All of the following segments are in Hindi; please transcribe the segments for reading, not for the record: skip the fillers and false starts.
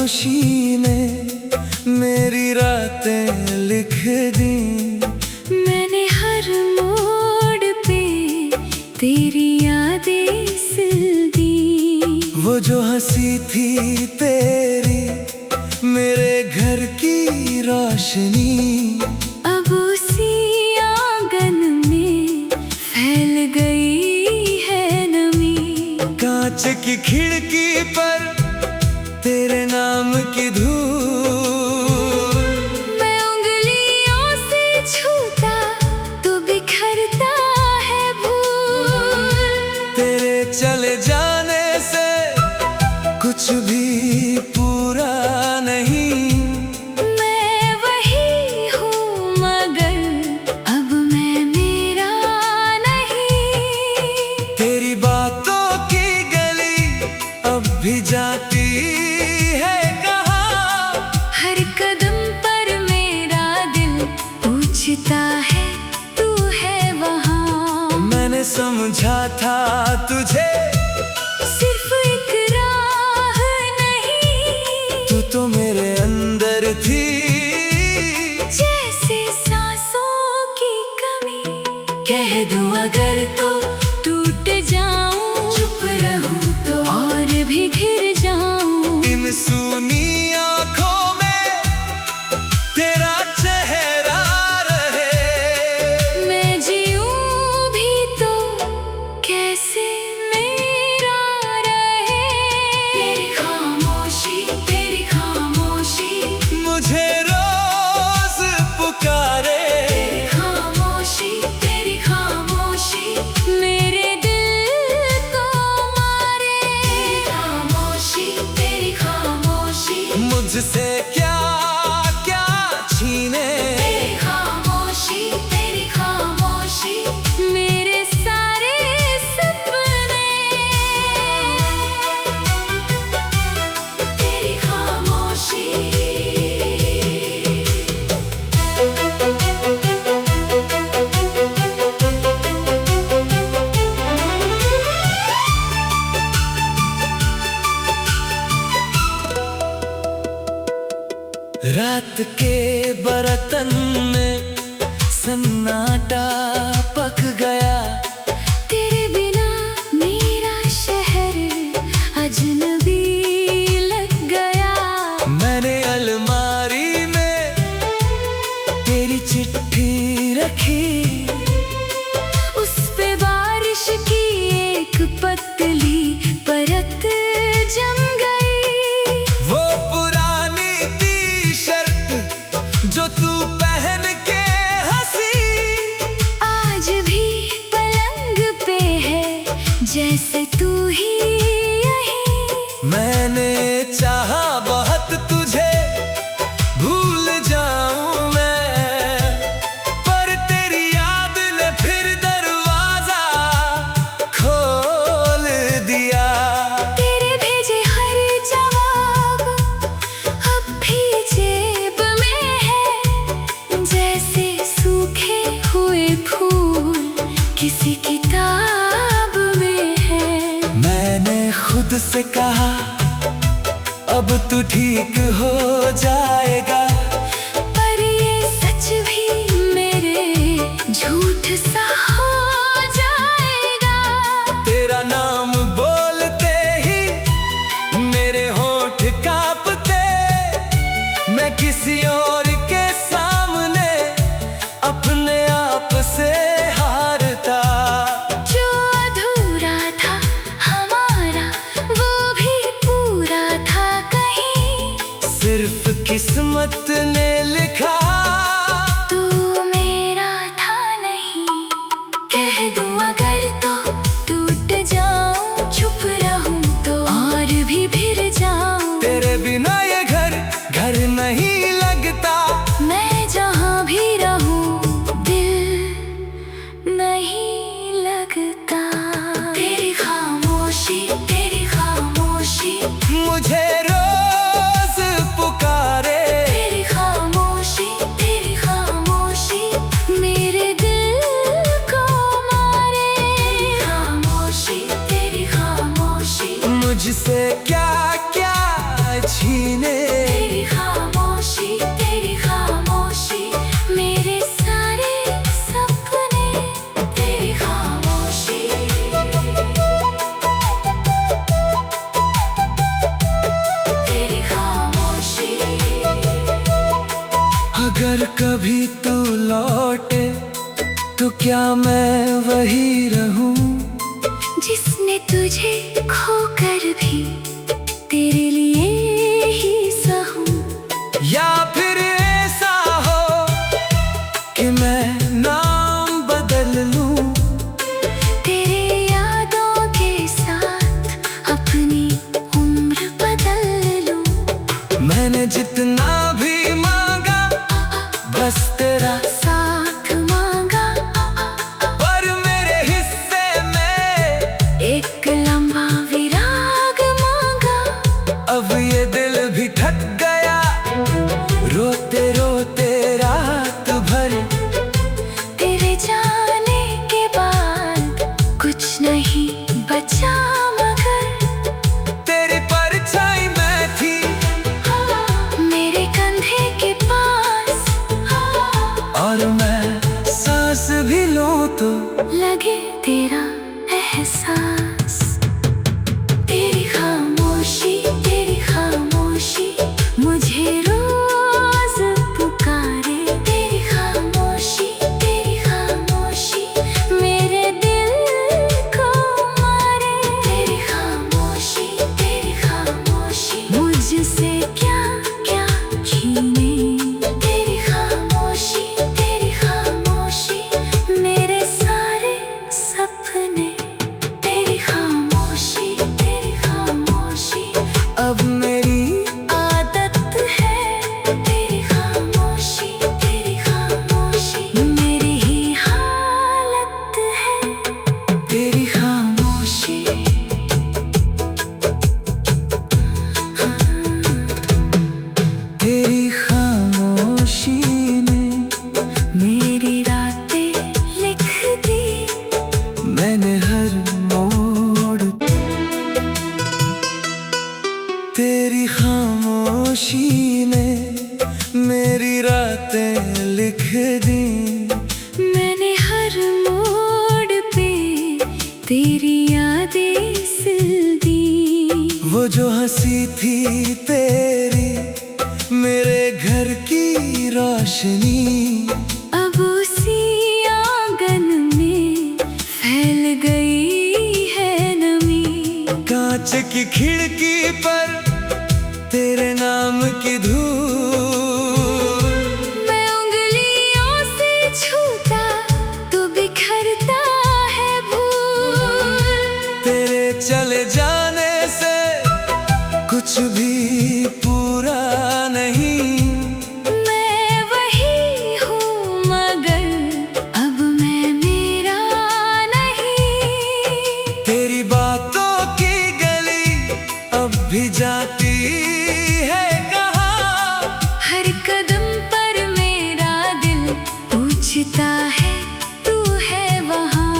खामोशी ने मेरी रातें लिख दी। मैंने हर मोड़ पे तेरी यादें सिल दी। वो जो हंसी थी तेरी मेरे घर की रोशनी, अब उसी आंगन में फैल गई है नमी। कांच की खिड़की पर तेरे नाम की धूल, मैं उंगलियों से छूता तो बिखरता है भूल। तेरे चले जाने से कुछ भी पूरा नहीं। मैं वही हूँ मगर अब मैं मेरा नहीं। तेरी बातों की गली अब भी जाती है कहाँ? हर कदम पर मेरा दिल पूछता है तू है वहाँ। मैंने समझा था तुझे सिर्फ एक राह नहीं, तू तो मेरे अंदर थी। जैसे सांसों की कमी। कह दूं अगर तो टूट जाऊं, चुप रहूं तो और भी घिर जाऊं। इन सूनी आँखों में तेरा चेहरा रहे। मैं जीऊं भी तो कैसे मेरा रहे। तेरी खामोशी मुझे रोज पुकारे। तेरी खामोशी मेरे दिल को मारे। तेरी खामोशी मुझसे क्या क्या छीने। तेरी खामोशी मेरे सारे सपने। तेरी खामोशी। रात के बर्तन में सन्नाटा पक गया। तेरे बिना मेरा शहर अजनबी लग गया। मैंने अलमारी में तेरी चिट्ठी रखी, उस पे बारिश की एक पतली परत जम गई। वो पुरानी टी शर्ट जो तू पहन के हंसी, आज भी पलंग पे है जैसे तू ही यही। मैंने चाहा बहुत तुझे भूल जाऊं मैं, पर तेरी याद ने फिर दरवाजा खोल दिया। तेरे भेजे हर जवाब अब भी जेब में है, जैसे सूखे हुए फूल किसी किताब में है। मैंने खुद से कहा अब तू ठीक हो जाएगा, पर ये सच भी मेरे झूठ सा हो जाएगा। तेरा नाम बोलते ही मेरे होंठ कांपते। मैं किसी और के सामने अपने आप से हारता। जो अधूरा था हमारा वो भी पूरा था कहीं। सिर्फ किस्मत ने लिखा तू मेरा था नहीं। कह दूं अगर तो टूट जाऊं, चुप रहूं तो और भी फिर जाऊं। तेरे बिना ये घर नहीं लगता। मैं जहां भी रहूं दिल नहीं लगता। तेरी खामोशी मुझे रोज पुकारे। तेरी खामोशी मेरे दिल को मारे। मुझसे क्या क्या छीने। कभी तू लौटे तो क्या मैं वही रहूं जिसने तुझे खोकर भी तेरे लिए ही सहूं। या फिर ऐसा हो कि मैं नाम बदल लूं तेरे यादों के साथ अपनी उम्र बदल लूं। मैंने जितना भी मांगा बस तेरा साथ मांगा, पर मेरे हिस्से में एक लम्हा विराग मांगा। अब ये दिल भी थक गया रोते रोते रात भर। तेरे जाने के बाद कुछ नहीं बचा मगर तेरी परछाई मैं थी मेरे कंधे के पास। और मैं सांस भी लूं तो लगे तेरा एहसास। तेरी खामोशी मुझे रोज पुकारे। तेरी खामोशी मेरे दिल को मारे। तेरी खामोशी मुझसे क्या क्या छीने। तेरी खामोशी मेरे सारे सपने। तेरी खामोशी अब मेरी आदत है। तेरी खामोशी मेरी ही हालत है। तेरी खामोशी। तेरी खामोशी ने मेरी रातें लिख दी। मैंने हर मोड़। तेरी खामोशी ने मेरी रातें लिख दी। मैंने हर मोड़ पे तेरी यादें सिल दी। वो जो हंसी थी तेरी मेरे घर की रोशनी अब उसी आंगन में फैल गई है नमी। कांच की खिड़की पर तेरे नाम की धूल। मैं उंगलियों से छूता तो बिखरता है भूल। तेरे चले जाने से कुछ भी पूरा नहीं। मैं वही हूँ मगर अब मैं मेरा नहीं। तेरी बातों की गली अब भी जाती है कहाँ। हर कदम पर मेरा दिल पूछता है तू है वहाँ।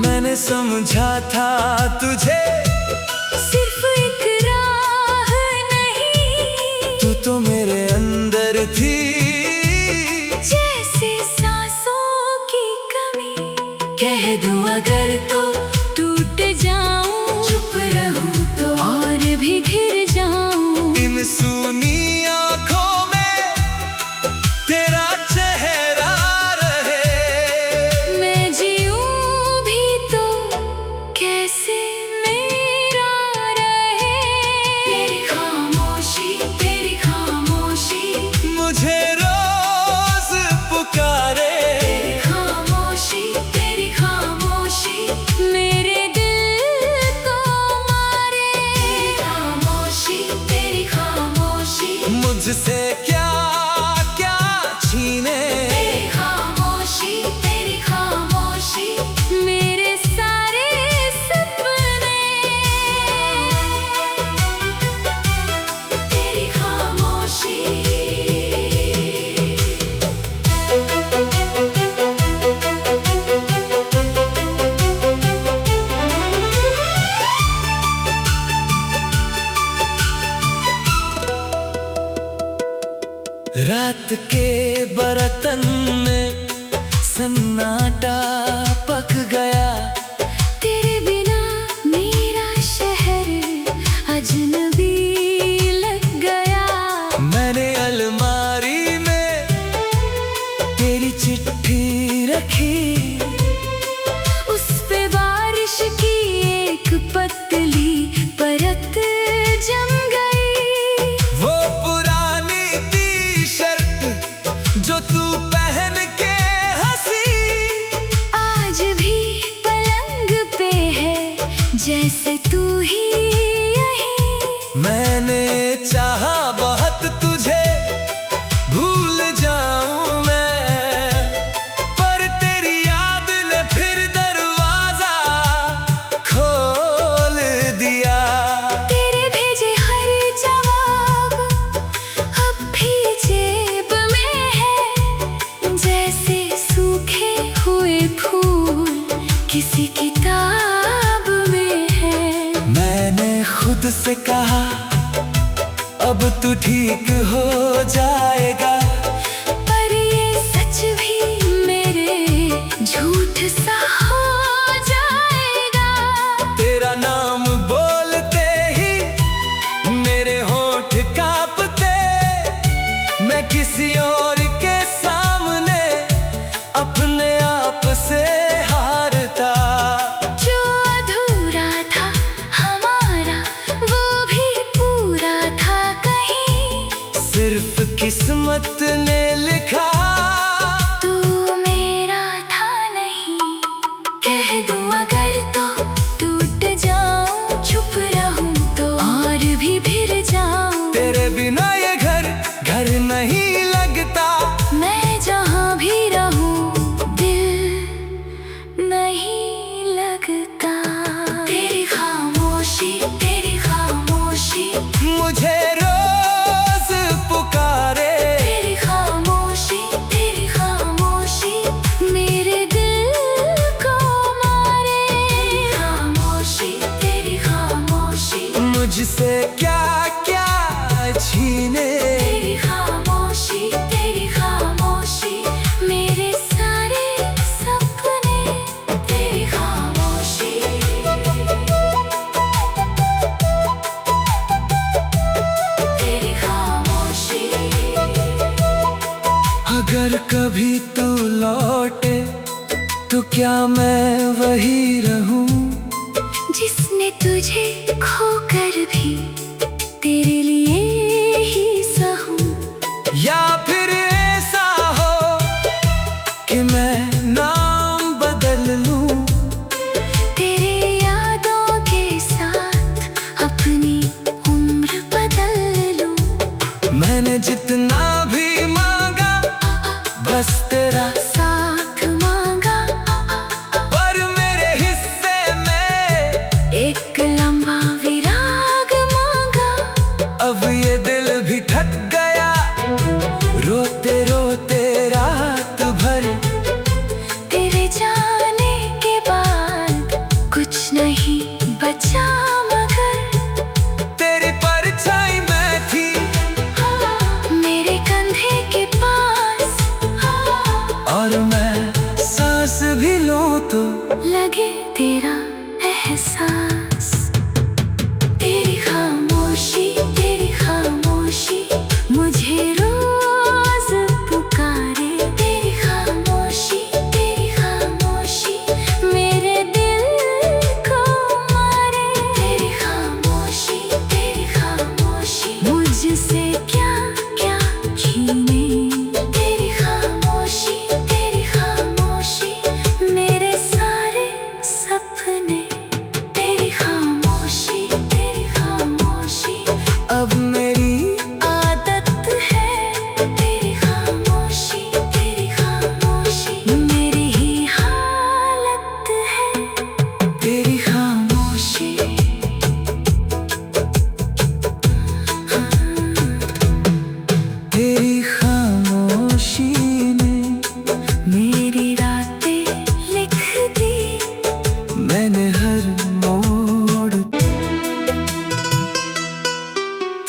मैंने समझा था तुझे सिर्फ एक राह नहीं। तू तो मेरे अंदर थी जैसे सांसों की कमी। कह दूं अगर तो टूट जाऊं। चुप रहूं तो और भी घिर जाऊं। इन सूनी आँखों में तेरा चेहरा रहे। मैं जीऊं भी तो कैसे मेरा रहे। तेरी खामोशी मुझे रोज पुकारे। तेरी खामोशी मेरे दिल को मारे। तेरी खामोशी मुझसे क्या क्या छीने। तेरी खामोशी मेरे सारे सपने। तेरी खामोशी। रात के बर्तन में सन्नाटा पक गया। तेरे बिना मेरा शहर अजनबी लग गया। मैंने अलमारी में तू ही यही। मैंने चाहा बहुत तुझे भूल जाऊं मैं, पर तेरी याद ने फिर दरवाजा खोल दिया। तेरे भेजे हर जवाब अब भी जेब में है, जैसे सूखे हुए फूल किसी किताब में है। मैंने खुद से कहा अब तू ठीक हो जाएगा, पर ये सच भी मेरे झूठ सा हो जाएगा। तेरा नाम बोलते ही मेरे होंठ कांपते, मैं किसी और के सामने अपने आप से हारता। जो अधूरा था हमारा वो भी पूरा था कहीं, सिर्फ किस्मत ने लिखा तू मेरा था नहीं। कह दूं अगर तो टूट जाऊं, चुप रहूं तो और भी फिर जाऊं। तेरे बिना ये घर घर नहीं लगता, मैं जहां भी रहूं दिल नहीं लगता। तेरी खामोशी मुझे रोज पुकारे। तेरी खामोशी मेरे दिल को मारे। तेरी खामोशी मुझसे क्या क्या छीने। तेरी खामोशी मेरे सारे सपने। तेरी खामोशी अगर कभी तू लौटे तो क्या मैं वही रहूं जिसने तुझे खोकर भी तेरे लिए ही सहूं। या फिर ऐसा हो कि मैं नाम बदल लूं, तेरे यादों के साथ अपनी उम्र बदल लूं। मैंने जितना भी मांगा बस तेरा साथ मांगा, पर मेरे हिस्से में एक लंबा विराग मांगा। अब ये दिल भी थक गया, रोते रोते रात भर। तेरे जाने के बाद कुछ नहीं बचा मगर तेरी परछाई मैं थी मेरे कंधे के पास। और मैं सांस भी लूं तो लगे तेरा एहसास। तेरी खामोशी मुझे रोज पुकारे। तेरी खामोशी मेरे दिल को मारे। तेरी खामोशी मुझसे क्या क्या छीने। तेरी खामोशी मेरे सारे सपने। तेरी खामोशी अब मेरी आदत है। तेरी खामोशी मेरी ही हालत है। तेरी खामोशी। तेरी खामोशी ने मेरी रातें लिख दी। मैंने हर मोड़।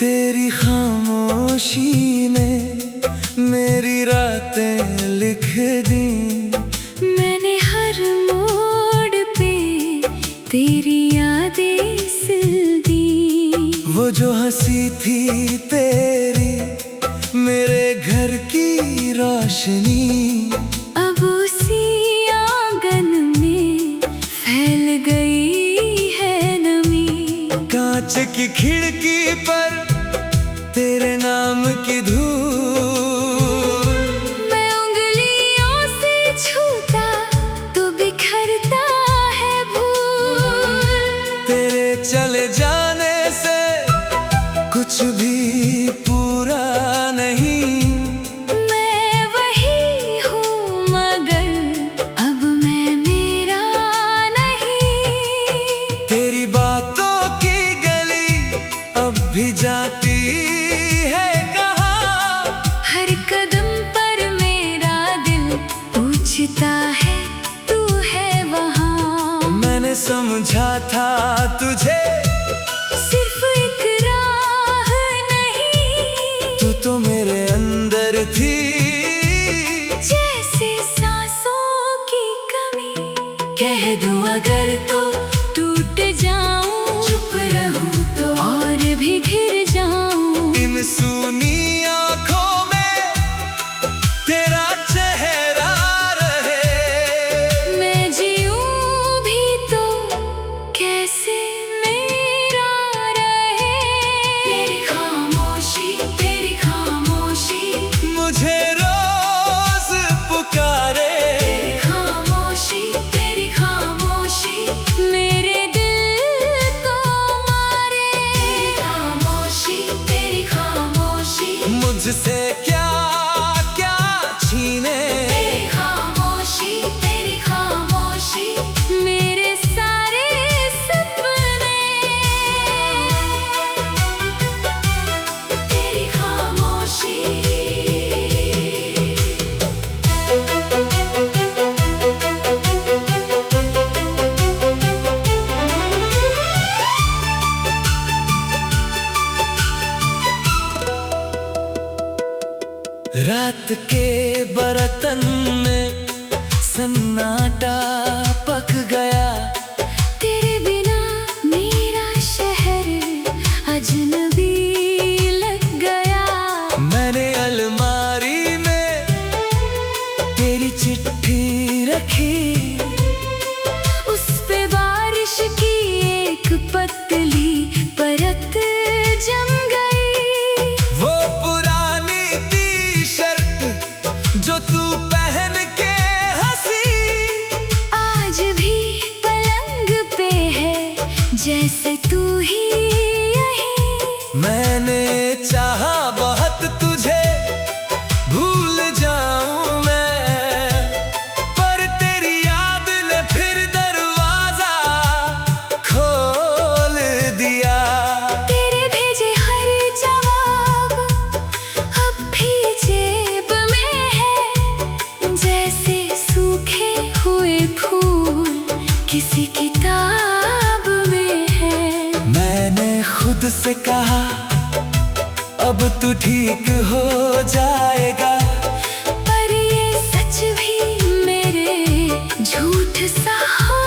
तेरी खामोशी ने मेरी रातें लिख दी। मैंने हर मोड़ पे तेरी यादें सिल दी। वो जो हंसी थी तेरी मेरे घर की रोशनी, अब उसी आंगन में फैल गई है नमी। कांच की खिड़की पर तेरे नाम की धूल। मैं उंगलियों से छूता तो बिखरता है भूल। तेरे चले जाने से कुछ भी पूरा नहीं। मैं वही हूँ मगर अब मैं मेरा नहीं। तेरी बातों की गली अब भी जाती है कहाँ? हर कदम पर मेरा दिल पूछता है तू है वहाँ। मैंने समझा था तुझे सिर्फ एक राह नहीं, तू तो मेरे अंदर थी जैसे सांसों की कमी। कह दूं अगर तो टूट जाऊं, चुप रहूं तो और भी घिर जाऊं। इन सूनी आँखों में तेरा चेहरा रहे। मैं जीऊं भी तो कैसे मेरा रहे। तेरी खामोशी मुझे रोज पुकारे। तेरी खामोशी मेरे दिल को मारे। तेरी खामोशी मुझसे क्या क्या छीने। तेरी खामोशी मेरे सारे सपने। तेरी खामोशी रात के बर्तन में सन्नाटा पक गया। तेरे बिना मेरा शहर अजनबी लग गया। मैंने अलमारी में तेरी चिट्ठी रखी। उस पे बारिश की एक पतली परत जम गई। वो पुरानी टी शर्ट जो तू पहन के हंसी, आज भी पलंग पे है जैसे तू ही यही। मैंने चाहा बहुत तुझे भूल जाऊं मैं, पर तेरी याद ने फिर दरवाजा खोल दिया। तेरे भेजे हर जवाब अब भी जेब में है, जैसे सूखे हुए फूल किसी किताब में है। मैंने खुद से कहा अब तू ठीक हो जाएगा, पर ये सच भी मेरे झूठ सा हो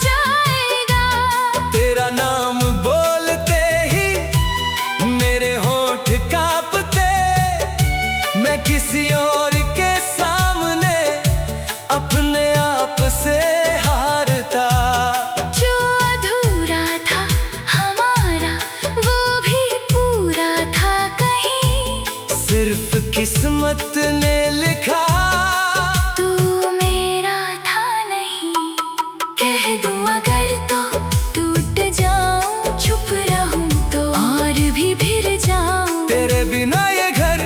जाएगा। तेरा नाम बोलते ही मेरे होंठ कांपते। मैं किसी और के सामने अपने आप से हारता। जो अधूरा था हमारा वो भी पूरा था कहीं। सिर्फ किस्मत ने लिखा तू मेरा था नहीं। कह दूं अगर तो टूट जाऊं, चुप रहूं तो और भी फिर जाऊं। तेरे बिना ये घर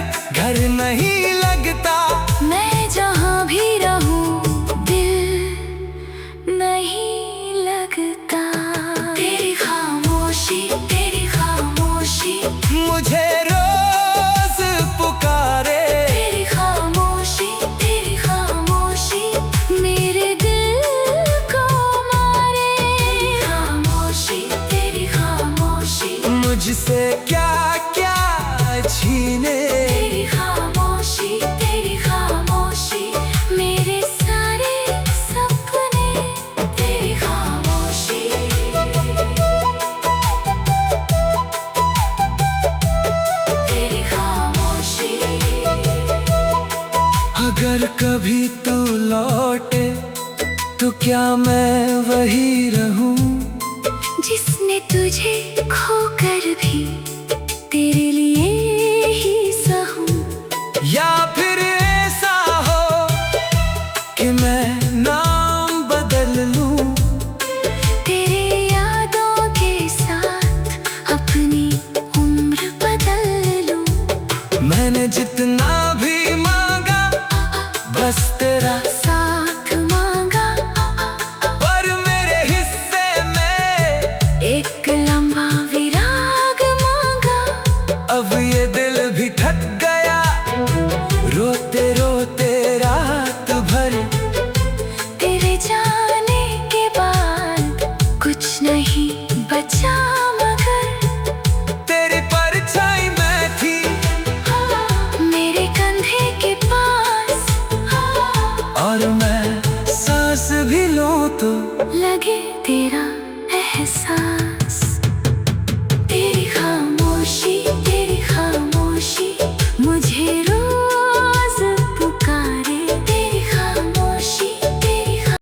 नहीं लगता। मैं जहां भी रहूं दिल नहीं लगता। तेरी खामोशी मुझे रोज पुकारे। तेरी खामोशी मेरे दिल को मारे। तेरी खामोशी मुझसे क्या क्या छीने। तेरी खामोशी मेरे सारे सपने। तेरी खामोशी अगर कभी तू लौटे तो क्या मैं वही रहूं जिसने तुझे खोकर भी तेरे लिए ही सहूं। या फिर ऐसा हो कि मैं नाम बदल लूं तेरे यादों के साथ सिवा